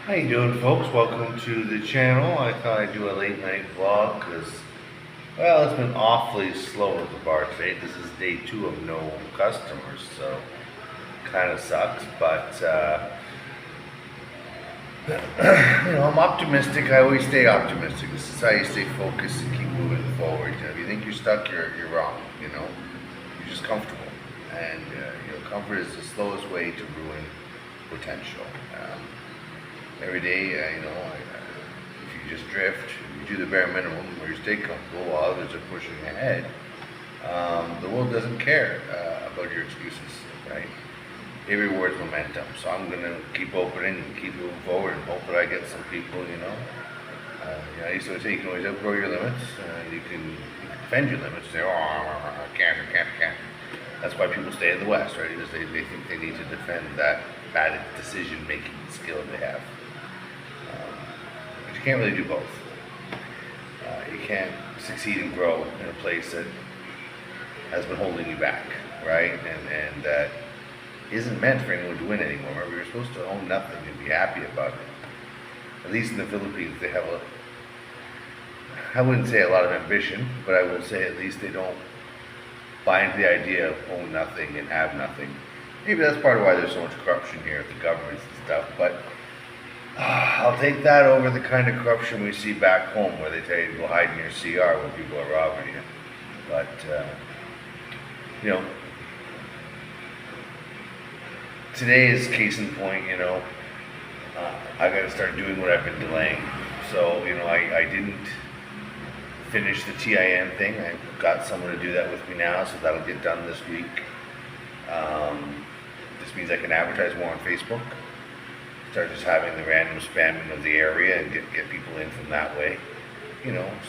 How you doing, folks? Welcome to the channel. I thought I'd do a late night vlog because, well, it's been awfully slow at the bar today. This is day 2 of no customers, so kind of sucks. But I'm optimistic. I always stay optimistic. This is how you stay focused and keep moving forward. If you think you're stuck, you're wrong. You're just comfortable, and comfort is the slowest way to ruin potential. Every day, if you just drift, you do the bare minimum, or you stay comfortable while others are pushing ahead, the world doesn't care about your excuses, right? It rewards momentum. So I'm going to keep opening and keep moving forward and hope that I get some people, I used to say you can always outgrow your limits, you can defend your limits, say, I can't. That's why people stay in the West, right? Because they think they need to defend that bad decision-making skill they have. But you can't really do both. You can't succeed and grow in a place that has been holding you back, right? And that isn't meant for anyone to win anymore. Remember, you're supposed to own nothing and be happy about it. At least in the Philippines, they have I wouldn't say a lot of ambition, but I will say at least they don't buy into the idea of own nothing and have nothing. Maybe that's part of why there's so much corruption here at the governments and stuff, but I'll take that over the kind of corruption we see back home where they tell you to go hide in your CR when people are robbing you. But, today is case in point, I got to start doing what I've been delaying. So, I didn't finish the TIN thing. I got someone to do that with me now, so that'll get done this week. This means I can advertise more on Facebook, start just having the random spamming of the area and get people in from that way.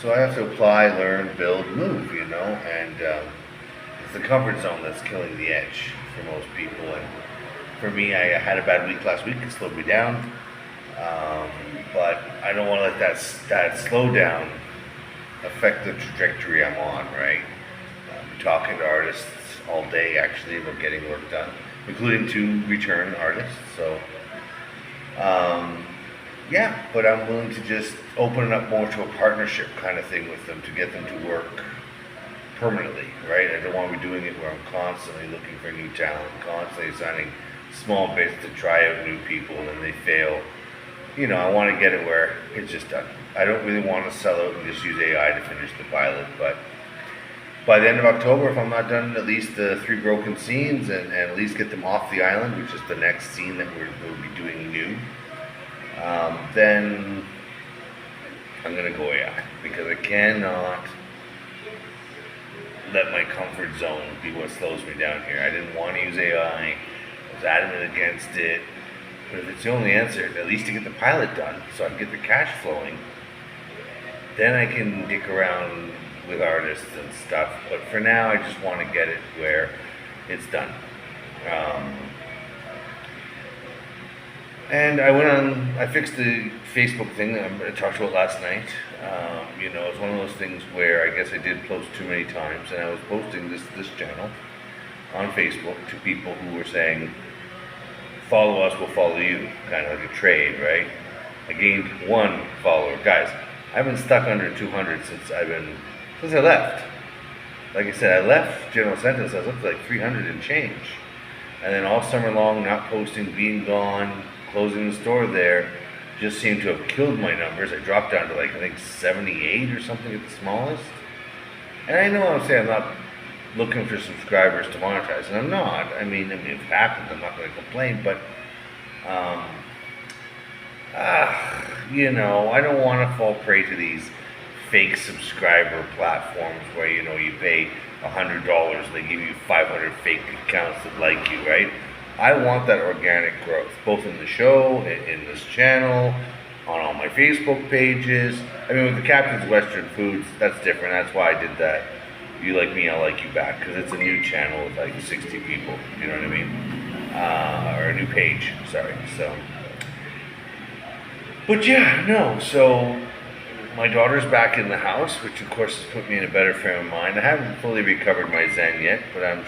So I have to apply, learn, build, move, and it's the comfort zone that's killing the edge for most people. And for me, I had a bad week last week, it slowed me down, but I don't want to let that slowdown affect the trajectory I'm on, right? I'm talking to artists all day actually about getting work done, including 2 return artists. So but I'm willing to just open it up more to a partnership kind of thing with them to get them to work permanently, right? I don't want to be doing it where I'm constantly looking for new talent, constantly signing small bits to try out new people and then they fail. I want to get it where it's just done. I don't really want to sell out and just use AI to finish the pilot, but by the end of October, if I'm not done at least the 3 broken scenes and at least get them off the island, which is the next scene that we'll be doing new, then I'm going to go AI, because I cannot let my comfort zone be what slows me down here. I didn't want to use AI. I was adamant against it. But if it's the only answer, at least to get the pilot done so I can get the cash flowing, then I can dick around with artists and stuff. But for now, I just want to get it where it's done. And I fixed the Facebook thing that I talked about last night. It's one of those things where I guess I did post too many times, and I was posting this channel on Facebook to people who were saying, follow us, we'll follow you, kind of like a trade, right? I gained 1 follower. Guys, I've been stuck under 200 since I left. Like I said, I left General Sentence, I was up to like 300 and change. And then all summer long, not posting, being gone, closing the store there, just seemed to have killed my numbers. I dropped down to like, I think 78 or something at the smallest. And I know I'm saying I'm not looking for subscribers to monetize, and I'm not. I mean, if it happens, I'm not going to complain, but I don't want to fall prey to these fake subscriber platforms where you pay $100, they give you 500 fake accounts that like you, right? I want that organic growth, both in the show, in this channel, on all my Facebook pages. I mean, with the Captain's Western Foods, that's different. That's why I did that. You like me, I'll like you back, because it's a new channel with like 60 people, you know what I mean? Or a new page, sorry. So, but yeah, no, so my daughter's back in the house, which of course has put me in a better frame of mind. I haven't fully recovered my Zen yet, but I'm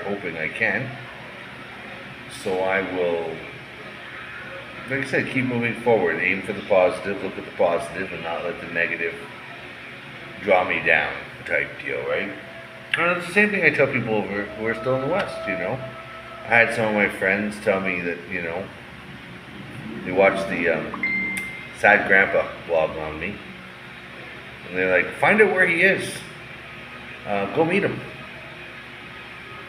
hoping I can. So I will like I said, keep moving forward. Aim for the positive. Look at the positive, and not let the negative draw me down. Type deal, right? And it's the same thing I tell people who are still in the West. I had some of my friends tell me that they watched the Sad Grandpa vlog on me, and they're like, find out where he is. Go meet him.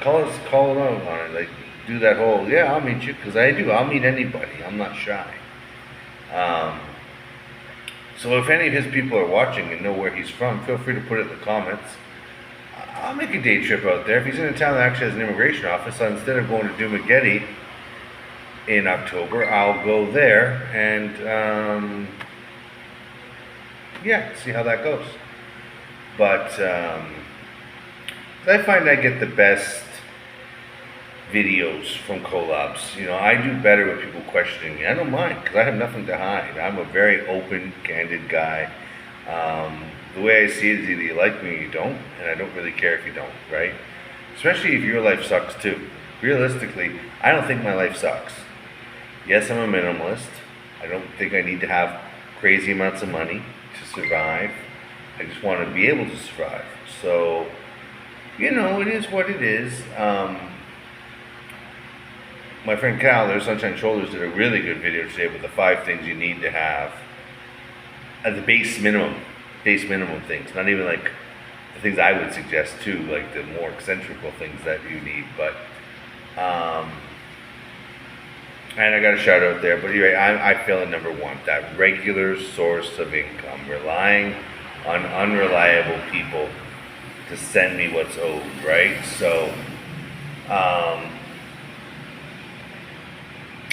Call it out on it. Like, do that whole, yeah, I'll meet you, because I do. I'll meet anybody. I'm not shy. So if any of his people are watching and know where he's from, feel free to put it in the comments. I'll make a day trip out there. If he's in a town that actually has an immigration office, so instead of going to Dumageddon in October, I'll go there and see how that goes. But I find I get the best videos from collabs. I do better with people questioning me. I don't mind, because I have nothing to hide. I'm a very open, candid guy. The way I see it is either you like me or you don't, and I don't really care if you don't, right? Especially if your life sucks too. Realistically, I don't think my life sucks. Yes, I'm a minimalist. I don't think I need to have crazy amounts of money to survive. I just want to be able to survive. So, it is what it is. My friend Cal, their Sunshine Shoulders, did a really good video today with the 5 things you need to have as the base minimum things. Not even like the things I would suggest too, like the more eccentrical things that you need. But and I got a shout out there. But anyway, I feel at number 1, that regular source of income, relying on unreliable people to send me what's owed, right? So,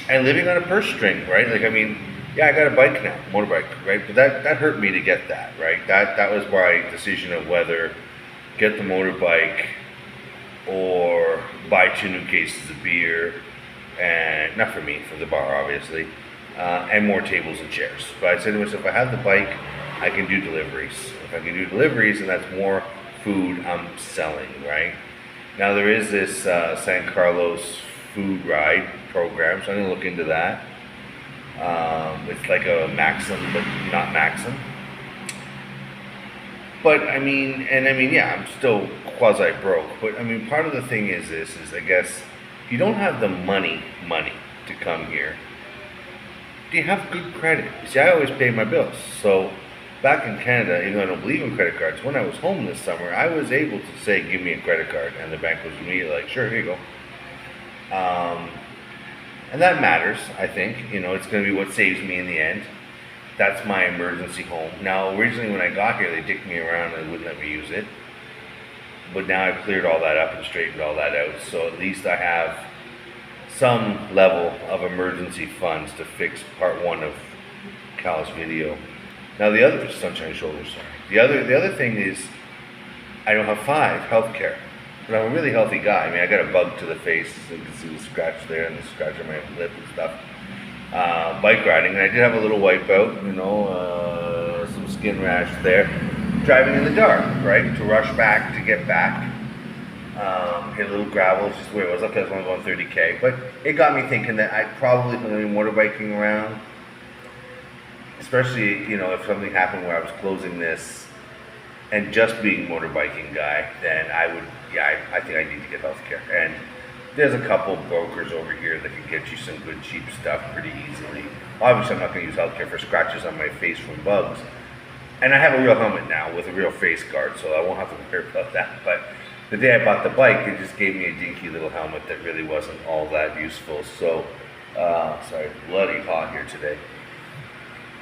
and living on a purse string, right? Like, I got a bike now, motorbike, right? But that hurt me to get that, right? That was my decision of whether get the motorbike or buy 2 new cases of beer, and not for me, for the bar, obviously, and more tables and chairs. But I said to myself, if I have the bike, I can do deliveries. If I can do deliveries, and that's more food I'm selling, right? Now there is this San Carlos food ride program, so I'm gonna look into that. It's like a Maxim, but not Maxim. But I'm still quasi broke. But part of the thing is I guess, if you don't have the money to come here, do you have good credit? See, I always pay my bills. So back in Canada, even though I don't believe in credit cards, when I was home this summer, I was able to say, give me a credit card, and the bank was immediately like, sure, here you go. And that matters, I think. It's going to be what saves me in the end. That's my emergency home. Now, originally when I got here, they dicked me around and wouldn't let me use it. But now I've cleared all that up and straightened all that out. So at least I have some level of emergency funds to fix part 1 of Cal's video. Now the other, Sunshine Shoulders, sorry. The other thing is, I don't have 5, healthcare. But I'm a really healthy guy. I got a bug to the face, you can see the scratch there and the scratch on my lip and stuff. Bike riding, and I did have a little wipeout, some skin rash there. Driving in the dark, right? To rush back, to get back. Hit a little gravel, it's just where it was. Okay, I was only going 30K. But it got me thinking that I probably would be motorbiking around. Especially, if something happened where I was closing this and just being motorbiking guy, then I think I need to get healthcare. And there's a couple brokers over here that can get you some good cheap stuff pretty easily. Obviously, I'm not going to use healthcare for scratches on my face from bugs. And I have a real helmet now with a real face guard, so I won't have to worry about that. But the day I bought the bike, they just gave me a dinky little helmet that really wasn't all that useful. So, sorry, it's bloody hot here today.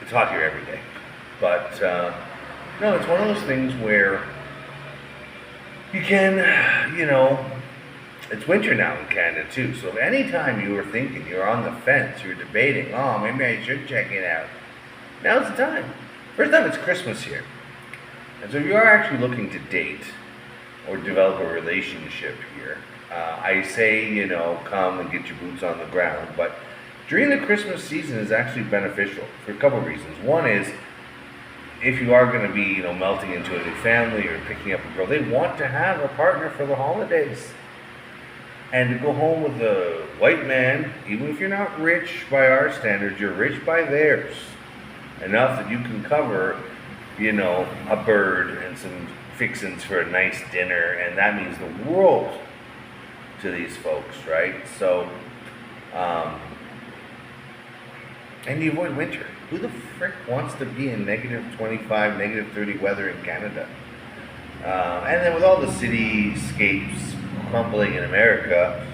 It's hot here every day. But, no, it's one of those things where you can, it's winter now in Canada too. So if any time you were thinking, you're on the fence, you're debating, oh, maybe I should check it out, now's the time. First time, it's Christmas here. And so if you are actually looking to date or develop a relationship here, I say, come and get your boots on the ground. But during the Christmas season is actually beneficial for a couple of reasons. One is, if you are going to be, melting into a new family or picking up a girl, they want to have a partner for the holidays. And to go home with a white man, even if you're not rich by our standards, you're rich by theirs. Enough that you can cover, a bird and some fixins for a nice dinner, and that means the world to these folks, right? So, um, and you avoid winter. Who the frick wants to be in negative 25, negative 30 weather in Canada? And then with all the cityscapes crumbling in America,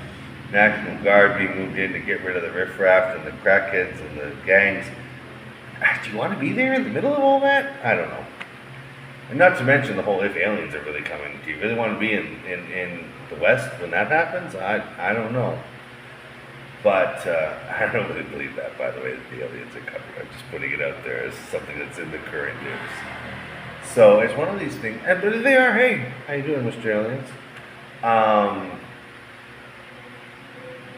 National Guard being moved in to get rid of the riffraff and the crackheads and the gangs, do you want to be there in the middle of all that? I don't know. And not to mention the whole if aliens are really coming. Do you really want to be in the West when that happens? I don't know. But I don't really believe that, by the way, that the aliens are coming. I'm just putting it out there as something that's in the current news. So it's one of these things. But they are, hey, how you doing, Mr. Aliens?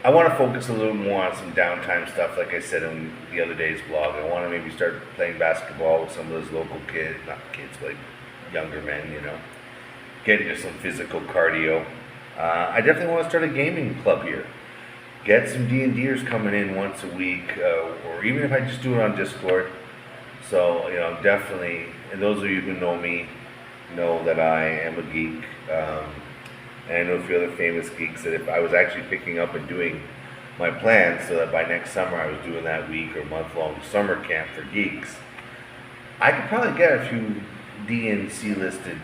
I want to focus a little more on some downtime stuff, like I said in the other day's blog. I want to maybe start playing basketball with some of those local kids, not kids, but like younger men, get into some physical cardio. I definitely want to start a gaming club here. Get some D&Ders coming in once a week, or even if I just do it on Discord. So, definitely, and those of you who know me know that I am a geek. And I know a few other famous geeks that if I was actually picking up and doing my plans so that by next summer I was doing that week or month-long summer camp for geeks, I could probably get a few D and C listed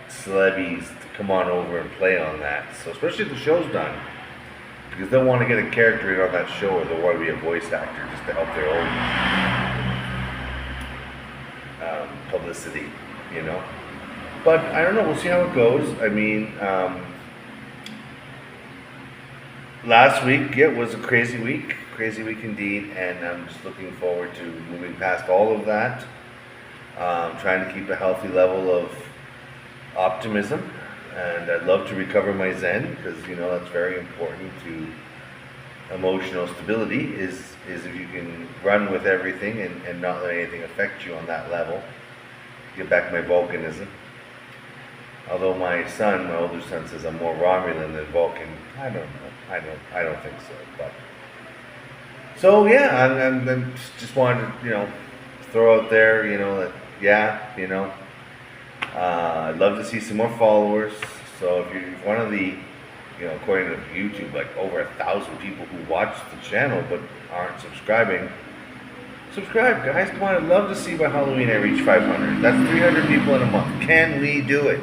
celebrities to come on over and play on that. So especially if the show's done, because they'll want to get a character in on that show, or they'll want to be a voice actor just to help their own publicity, But I don't know. We'll see how it goes. I mean, last week it was a crazy week indeed, and I'm just looking forward to moving past all of that. Trying to keep a healthy level of optimism, and I'd love to recover my zen, because that's very important to emotional stability. Is if you can run with everything and not let anything affect you on that level. Get back my volcanism. Although my older son says I'm more Romulan than Vulcan. I don't know. I don't think so. But so yeah, I'm just wanted to throw out there that I'd love to see some more followers. So if you're one of the according to YouTube, like over 1,000 people who watch the channel but aren't subscribing, subscribe, guys. Come on, I'd love to see by Halloween I reach 500. That's 300 people in a month. Can we do it?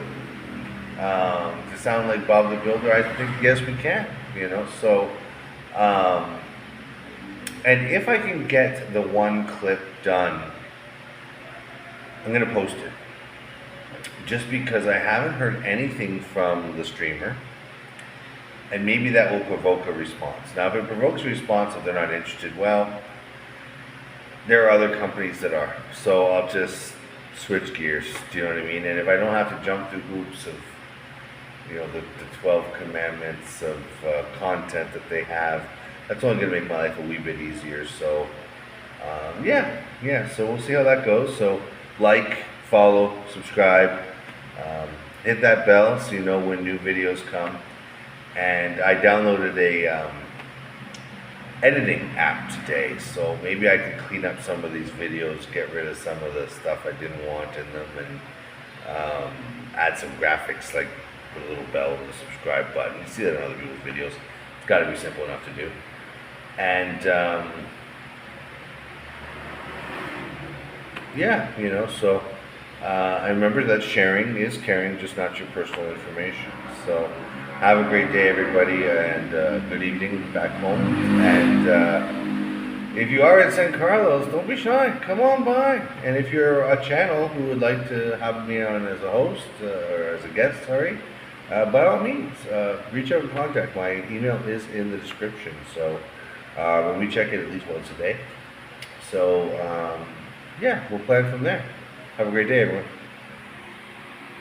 To sound like Bob the Builder, I think yes we can. So and if I can get the one clip done, I'm gonna post it. Just because I haven't heard anything from the streamer, and maybe that will provoke a response. Now, if it provokes a response, if they're not interested, well, there are other companies that are. So I'll just switch gears. Do you know what I mean? And if I don't have to jump through hoops of the 12 commandments of content that they have, that's only going to make my life a wee bit easier. So so we'll see how that goes. So like, follow, subscribe, hit that bell so you know when new videos come. And I downloaded a editing app today, so maybe I can clean up some of these videos, get rid of some of the stuff I didn't want in them, and add some graphics, like put a little bell and a subscribe button. You see that in other people's videos. It's got to be simple enough to do. And so I remember that sharing is caring, just not your personal information. So have a great day, everybody, and good evening back home. And if you are in San Carlos, don't be shy. Come on by. And if you're a channel who would like to have me on as a host, or as a guest, by all means, reach out and contact. My email is in the description. So we check it at least once a day. So we'll plan from there. Have a great day, everyone.